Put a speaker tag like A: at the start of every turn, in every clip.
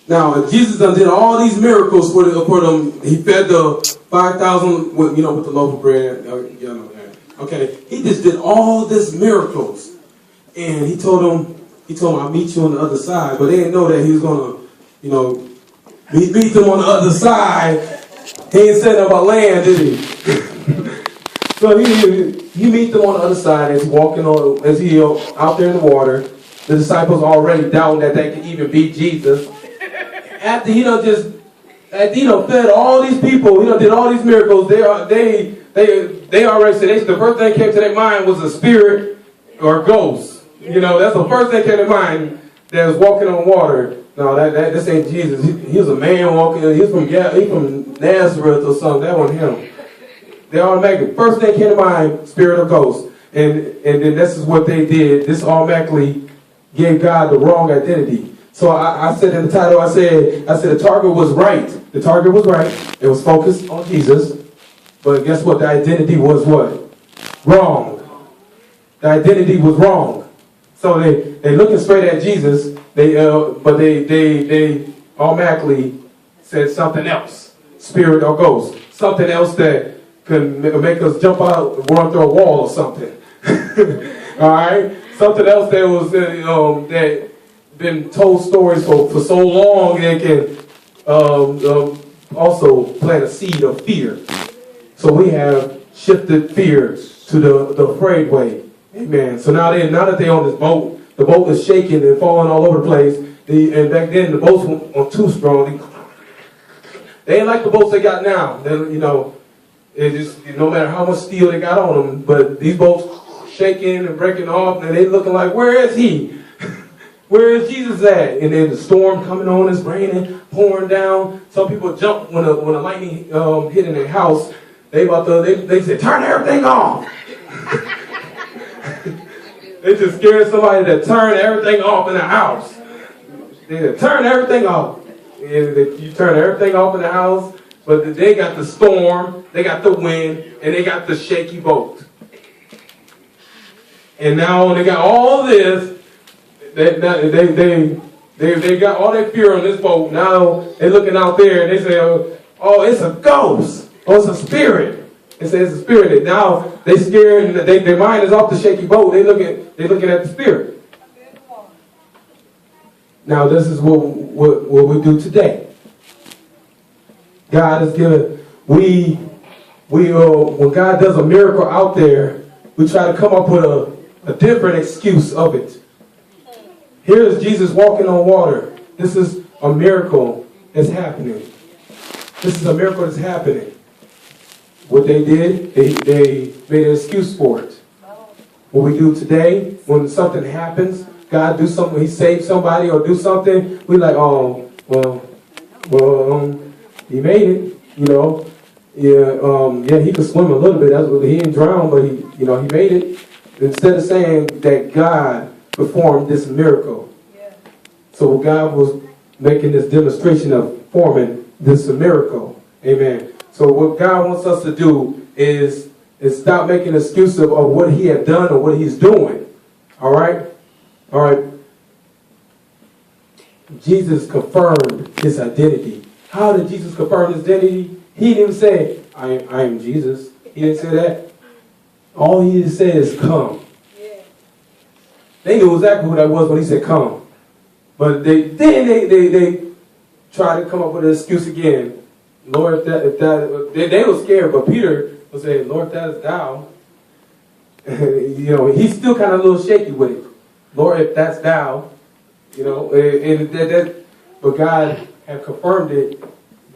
A: Now, Jesus done did all these miracles for them. He fed the 5,000 with the loaf of bread. Okay, he just did all these miracles, and he told them, "I'll meet you on the other side." But they didn't know that he was gonna, meet them on the other side. He ain't said nothing about land, did he? So he meet them on the other side as he out there in the water. The disciples already doubting that they could even beat Jesus. After he fed all these people, did all these miracles. They already said the first thing that came to their mind was a spirit or a ghost. That's the first thing that came to mind that was walking on water. No, this ain't Jesus. He was a man walking. He's from Nazareth or something. That wasn't him. They automatically first thing came to mind, spirit or ghost, and then this is what they did. This automatically gave God the wrong identity. So I said in the title, I said the target was right. The target was right. It was focused on Jesus. But guess what? The identity was what? Wrong. The identity was wrong. So they looking straight at Jesus. But they automatically said something else. Spirit or ghost. Something else that could make us jump out and run through a wall or something. All right? Something else that was that been told stories for so long they can also plant a seed of fear. So we have shifted fear to the afraid way. Amen. So now that they're on this boat, the boat is shaking and falling all over the place. And back then the boats were too strong. They ain't like the boats they got now. It just no matter how much steel they got on them, but these boats shaking and breaking off, and they looking like, where is he? Where is Jesus at? And then the storm coming on, it's raining, pouring down. Some people jump when a lightning hit in their house. They said, turn everything off. They just scared somebody to turn everything off in the house. They said, turn everything off. And you turn everything off in the house, but they got the storm, they got the wind, and they got the shaky boat. And now they got all this. They got all their fear on this boat. Now they're looking out there and they say, oh, it's a ghost. Oh, it's a spirit. They say it's a spirit. And now they scared and their mind is off the shaky boat. They're looking at the spirit. Now this is what we do today. God has given, when God does a miracle out there, we try to come up with a different excuse of it. Here is Jesus walking on water. This is a miracle that's happening. This is a miracle that's happening. What they did, they made an excuse for it. What we do today, when something happens, God do something, he saves somebody or do something, we like, oh, well, he made it, Yeah, he could swim a little bit. That's what he didn't drown, but he made it. Instead of saying that God performed this miracle. Yeah. So God was making this demonstration of forming this miracle. Amen. So what God wants us to do is stop making excuses of what he had done or what he's doing. All right? All right. Jesus confirmed his identity. How did Jesus confirm his identity? He didn't say, I am Jesus. He didn't say that. All he said is come. Yeah. They knew exactly who that was when he said come. But they tried to come up with an excuse again. Lord, if that they were scared, but Peter was saying, Lord, if that is thou. He's still kind of a little shaky with it. Lord, if that's thou, but God had confirmed it.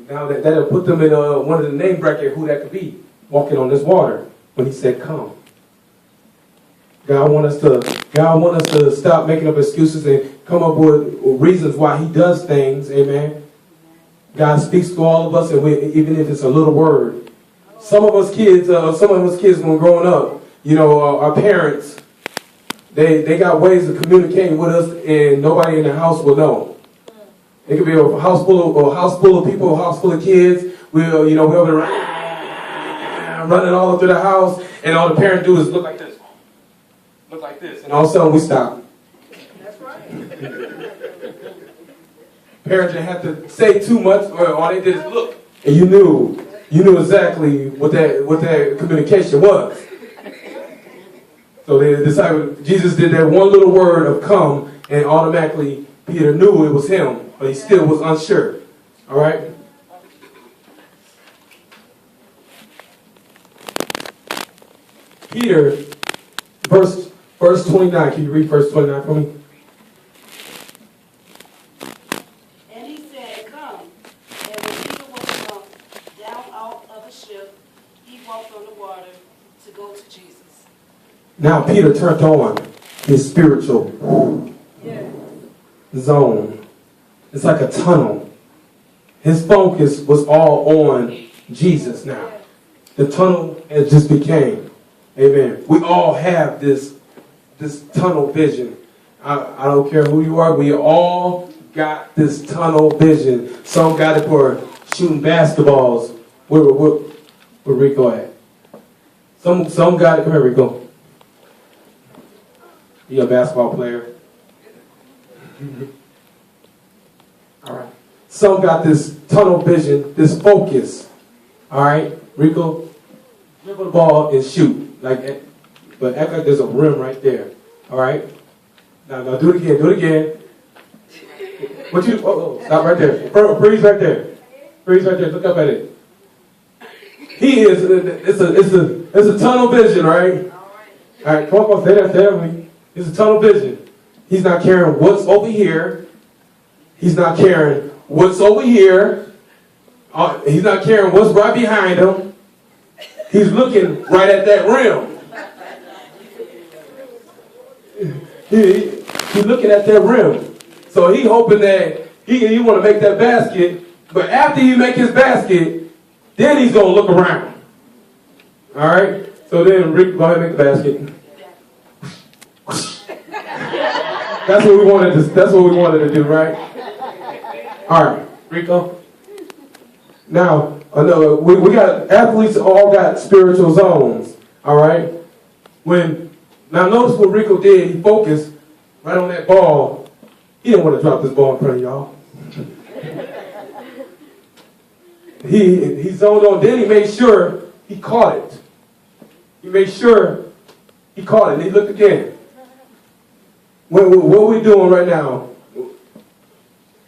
A: Now that'll put them in one of the name bracket who that could be walking on this water when he said come. God want us to stop making up excuses and come up with reasons why he does things. Amen. God speaks to all of us, and even if it's a little word. Some of us kids when growing up, our parents, they got ways of communicating with us, and nobody in the house will know. It could be a house full of people, a house full of kids. We'll running all through the house, and all the parents do is look like this, and all of a sudden we stop. That's right. Parents didn't have to say too much, or they just look, and you knew exactly what that communication was. So they decided, Jesus did that one little word of come, and automatically Peter knew it was him, but he still was unsure. All right? Peter, verse 29. Can you read verse 29 for me?
B: And he said, come. And when Peter was come down out of the ship, he walked on the water to go to Jesus.
A: Now Peter turned on his spiritual zone. It's like a tunnel. His focus was all on Jesus now. The tunnel has just became. Amen. We all have this tunnel vision. I don't care who you are. We all got this tunnel vision. Some got it for shooting basketballs. Where Rico at? Some got it. Come here, Rico. You a basketball player? All right. Some got this tunnel vision, this focus. All right, Rico, dribble the ball and shoot. But act like there's a rim right there. All right. Now do it again. Do it again. Stop right there. Freeze right there. Freeze right there. Look up at it. He is. It's a tunnel vision, right? All right. Come on, stay there with me. It's a tunnel vision. He's not caring what's over here. He's not caring what's over here. He's not caring what's right behind him. He's looking right at that rim. He's looking at that rim. So he's hoping that he want to make that basket. But after he make his basket, then he's going to look around. All right? So then Rick, go ahead and make the basket. That's what we wanted to do, right? All right, Rico. Now, we got athletes all got spiritual zones. All right. Now notice what Rico did. He focused right on that ball. He didn't want to drop this ball in front of y'all. He zoned on. Then he made sure he caught it. He made sure he caught it. And he looked again. What we're doing right now,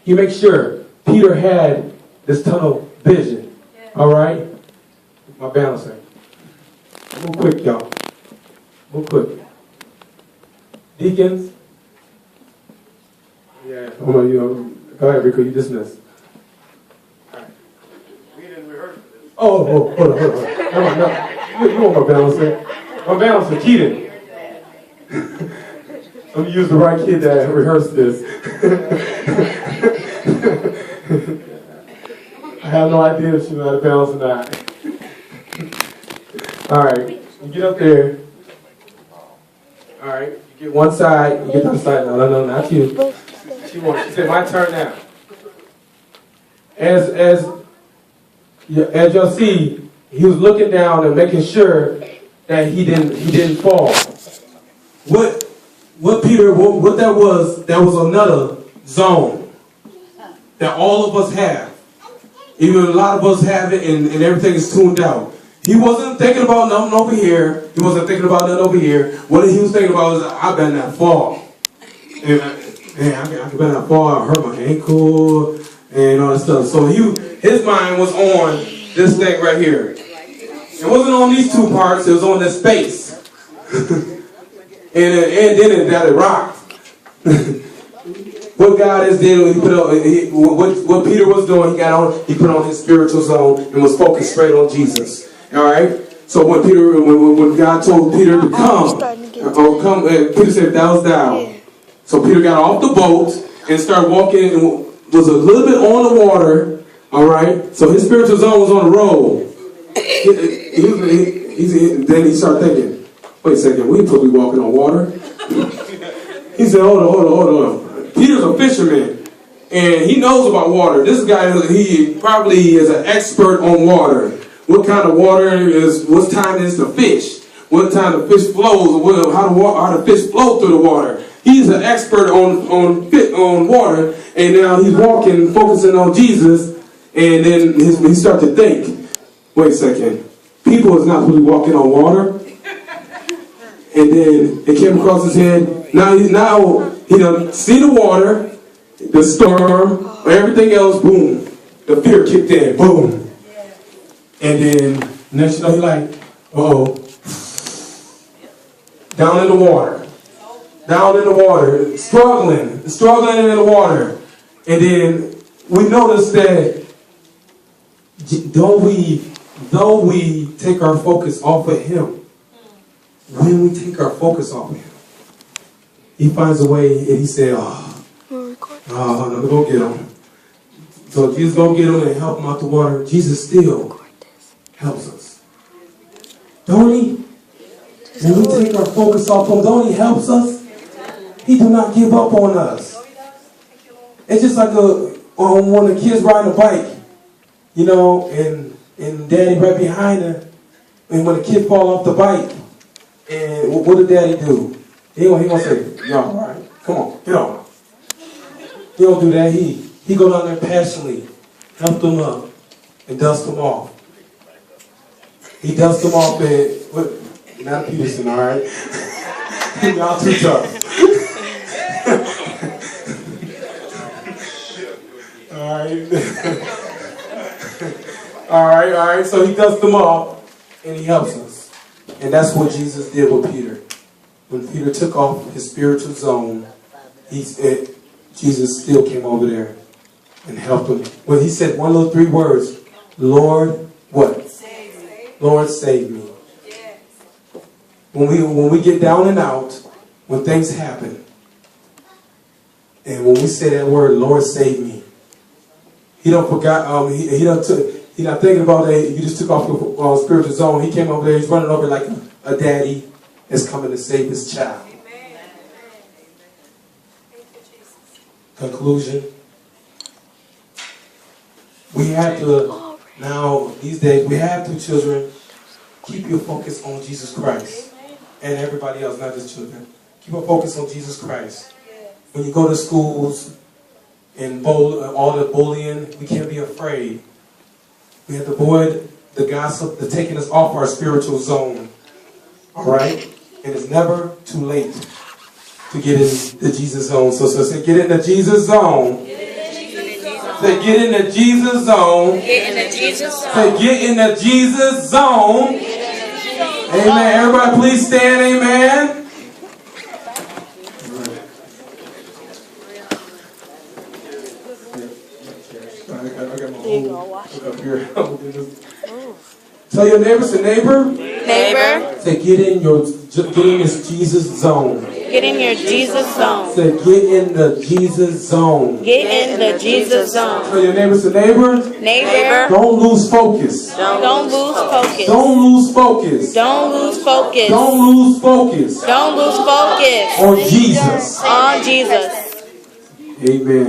A: you make sure Peter had this tunnel vision. All right? My balancer. Move quick, y'all. Move quick. Deacons. Yeah. Hold on, go ahead, Rico. You dismissed. All right. We didn't rehearse this. Hold on. No. You want my balancer. My balancer, Keaton. Let me use the right kid to rehearse this. I have no idea if she knows how to balance or not. All right, you get up there. All right, you get one side, you get the other side. No, not you. She said, my turn now. As y'all see, he was looking down and making sure that he didn't fall. What that was another zone that all of us have. Even a lot of us have it, and everything is tuned out. He wasn't thinking about nothing over here. He wasn't thinking about nothing over here. What he was thinking about was, I better not fall. And I better not fall. I hurt my ankle and all that stuff. So his mind was on this thing right here. It wasn't on these two parts. It was on this space. And then it rocked. What God has did, what Peter was doing, he put on his spiritual zone and was focused straight on Jesus. All right. So when God told Peter to come, Peter said, "Thou thou." So Peter got off the boat and started walking and was a little bit on the water. All right. So his spiritual zone was on the road. Then he started thinking, wait a second, we supposed to be walking on water? He said, hold on. Peter's a fisherman, and he knows about water. This guy, he probably is an expert on water. What kind of water is, what time is to fish? What time the fish flows, how the fish flow through the water. He's an expert on water, and now he's walking, focusing on Jesus, and then he starts to think, wait a second, people is not really walking on water. And then it came across his head. Now he done see the water, the storm, everything else, boom. The fear kicked in, boom. And then next you know, he like, uh-oh. Down in the water. Down in the water. Struggling in the water. And then we notice that though we take our focus off of him, when we take our focus off of him, he finds a way and he said, let me go get him. So Jesus go get him and help him out the water. Jesus still helps us. Don't he? When we take our focus off him, don't he helps us? He do not give up on us. It's just like when the kids riding a bike, you know, and daddy right behind her, and when the kid fall off the bike, and what did daddy do? He gonna say, y'all all right? Come on, get on. He don't do that. He go down there passionately, help them up, and dust them off. He dusts them off and, not Peterson, all right? Y'all too tough. All right. So he dusts them off, and he helps us. And that's what Jesus did with Peter. When Peter took off his spiritual zone, Jesus still came over there and helped him. When he said one little 3 words, Lord, what?
B: Save me.
A: Lord, save me.
B: Yes.
A: When we get down and out, when things happen, and when we say that word, Lord, save me, he don't forgot. He not thinking about that. You just took off your spiritual zone. He came over there. He's running over like a daddy is coming to save his child.
B: Amen.
A: Conclusion. We have to now these days. We have to, children. Keep your focus on Jesus Christ and everybody else, not just children. Keep your focus on Jesus Christ. When you go to schools and all the bullying, we can't be afraid. We have to avoid the gossip, the taking us off our spiritual zone. All right? And it's never too late to get in the Jesus zone. So say, get in the Jesus zone. Say, get in the Jesus zone.
C: Get in the Jesus zone.
A: Say, get in the Jesus zone. Amen. Everybody please stand. Amen. Up here. Tell your neighbor, say neighbor.
C: Neighbor.
A: Say get in this Jesus zone.
C: Get in your Jesus zone.
A: Say get in the Jesus zone.
C: Get in the Jesus zone.
A: Tell your neighbor, say neighbor.
C: Neighbor.
A: Don't lose focus.
C: Don't lose focus.
A: Don't lose focus.
C: Don't lose focus.
A: Don't lose focus.
C: Don't lose focus.
A: On Jesus.
C: On Jesus.
A: Amen.